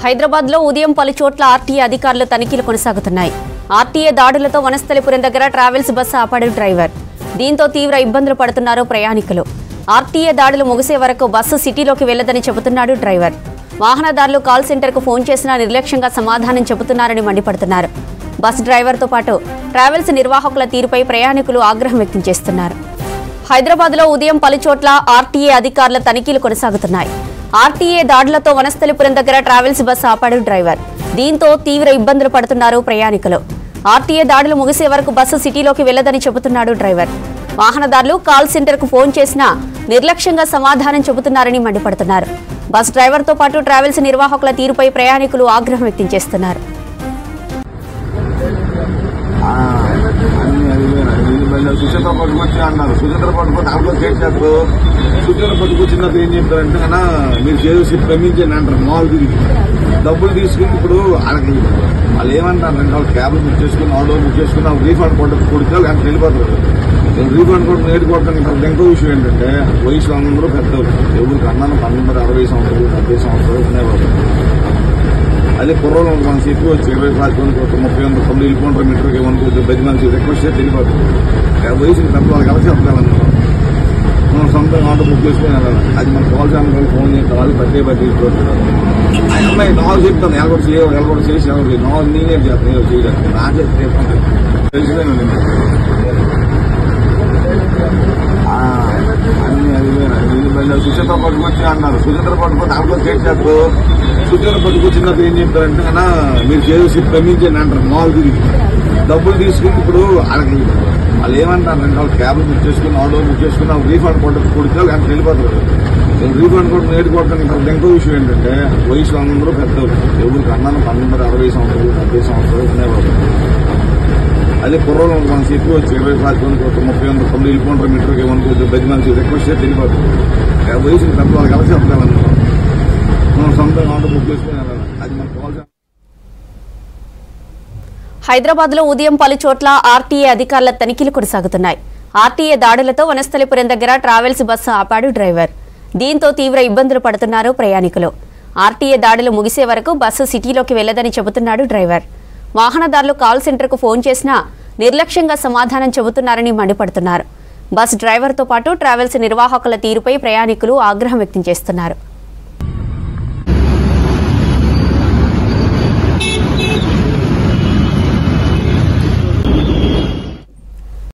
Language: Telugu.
హైదరాబాద్ లో ఉదయం పలు చోట్ల ఆర్టీఏ అధికారులు తనిఖీలు కొనసాగుతున్నాయి. ఆర్టీఏ దాడులతో వనస్థలిపురం దగ్గర ట్రావెల్స్ బస్సు ఆపాడు డ్రైవర్. దీంతో తీవ్ర ఇబ్బందులు పడుతున్నారు ప్రయాణికులు. ఆర్టీఏ దాడులు ముగిసే వరకు బస్సు సిటీలోకి వెళ్లదని చెబుతున్నాడు డ్రైవర్. వాహనదారులు కాల్ సెంటర్ కు ఫోన్ చేసినా నిర్లక్ష్యంగా సమాధానం చెబుతున్నారని మండిపడుతున్నారు. బస్ డ్రైవర్తో పాటు ట్రావెల్స్ నిర్వాహకుల తీరుపై ప్రయాణికులు ఆగ్రహం వ్యక్తం చేస్తున్నారు. హైదరాబాద్ లో ఉదయం పలు చోట్ల ఆర్టీఏ అధికారుల తనిఖీలు కొనసాగుతున్నాయి. ఆర్టీఏ దాడులతో వనస్థలిపురం దగ్గర ట్రావెల్స్ బస్సు ఆపాడు డ్రైవర్. దీంతో తీవ్ర ఇబ్బందులు పడుతున్నారు ప్రయాణికులు. ఆర్టీఏ దాడులు ముగిసే వరకు బస్సు సిటీలోకి వెళ్లదని చెబుతున్నాడు డ్రైవర్. వాహనదారులు కాల్ సెంటర్ కు ఫోన్ చేసినా నిర్లక్ష్యంగా సమాధానం చెబుతున్నారని మండిపడుతున్నారు. బస్ డ్రైవర్తో పాటు ట్రావెల్స్ నిర్వాహకుల తీరుపై ప్రయాణికులు ఆగ్రహం వ్యక్తం చేస్తున్నారు. సుచేత పట్టుకొచ్చి అన్నారు. సుచేత పట్టుకొని దాంట్లో చేసేస్తారు. సుచేత పట్టుకొచ్చినప్పుడు ఏం చెప్తారంటే అన్నా మీరు చేసి ప్రమించండి అంటారు. మాల్ తిరిగి డబ్బులు తీసుకుని ఇప్పుడు వాళ్ళకి వాళ్ళు ఏమంటారు అంటే వాళ్ళు క్యాబ్లు బుక్ చేసుకుని ఆటో బుక్ చేసుకుని వాళ్ళు రీఫండ్ కొడితే వాళ్ళు వెళ్ళిపోతారు. రీఫండ్ కొట్టి నేర్చుకోవడానికి ఇంకో విషయం ఏంటంటే వయసులో అందరూ పెద్దవాళ్ళు. ఎవరికి అన్నాను 19, 60 సంవత్సరాలు 70 సంవత్సరాలు ఉండేవాళ్ళు. అదే కుర్రలో మనం చెప్పి వచ్చి 20 క్లాసుకొని 30 తొమ్మిది వెళ్ళిపోంటారు. మీటర్కి ఏమనుకోవచ్చు 10 మంది రిక్వెస్ట్ చేసి వెళ్ళిపోతారు. వయసుకి పెద్ద వాళ్ళకి ఎలా చెప్తాను మనం సొంతంగా ఆటో బుక్ చేసుకుని వెళ్ళాలి. అది మన కాల్ ఛానల్ ఫోన్ చేస్తే వాళ్ళు పట్టే తీసుకుంటారు. ఆ అమ్మాయి నాలుగు చెప్తాను ఎలగొట్టు చేయవు ఎలగొట్టు చేసి ఎవరు నాలుగు నేనే చేస్తాను చేయడానికి నాకే తెలిసిపోయినా అన్ని అది సుచేత పట్టుకొచ్చి అన్నారు. సుచేత పట్టుకొని దాంట్లో చేసేస్తారు. సుచేత పట్టుకొచ్చినప్పుడు ఏం చెప్తారంటే అన్నా మీరు చేసి ప్రమించండి అంటారు. మాల్ తిరిగి డబ్బులు తీసుకుని ఇప్పుడు వాళ్ళకి వాళ్ళు ఏమంటారు అంటే వాళ్ళు క్యాబ్లు బుక్ చేసుకుని ఆటో బుక్ చేసుకుని వాళ్ళు రీఫండ్ కొడితే వాళ్ళు వెళ్ళిపోతారు. రీఫండ్ కొట్టి నేర్చుకోవడానికి ఇంకో విషయం ఏంటంటే వయసులో అందరూ పెద్దవాళ్ళు. ఎవరికి అన్నాను 19, 60 సంవత్సరాలు 70 సంవత్సరాలు ఉండేవాళ్ళు. అదే కుర్రలో మనం చెప్పి వచ్చి 20 క్లాసుకొని 30 తొమ్మిది వెళ్ళిపోంటారు. మీటర్కి ఏమనుకోవచ్చు 10 మంది రిక్వెస్ట్ చేసి వెళ్ళిపోతారు. వయసుకి పెద్ద వాళ్ళకి ఎలా చెప్తాను మనం సొంతంగా ఆటో బుక్ చేసుకుని వెళ్ళాలి. అది మన కాల్. హైదరాబాద్ లో ఉదయం పలు చోట్ల ఆర్టీఏ అధికారుల తనిఖీలు కొనసాగుతున్నాయి. ఆర్టీఏ దాడులతో వనస్థలిపురం దగ్గర ట్రావెల్స్ బస్సు ఆపాడు డ్రైవర్. దీంతో తీవ్ర ఇబ్బందులు పడుతున్నారు ప్రయాణికులు. ఆర్టీఏ దాడులు ముగిసే వరకు బస్సు సిటీలోకి వెళ్లదని చెబుతున్నాడు డ్రైవర్. వాహనదారులు కాల్ సెంటర్ కు ఫోన్ చేసినా నిర్లక్ష్యంగా సమాధానం చెబుతున్నారని మండిపడుతున్నారు. బస్ డ్రైవర్తో పాటు ట్రావెల్స్ నిర్వాహకుల తీరుపై ప్రయాణికులు ఆగ్రహం వ్యక్తం చేస్తున్నారు.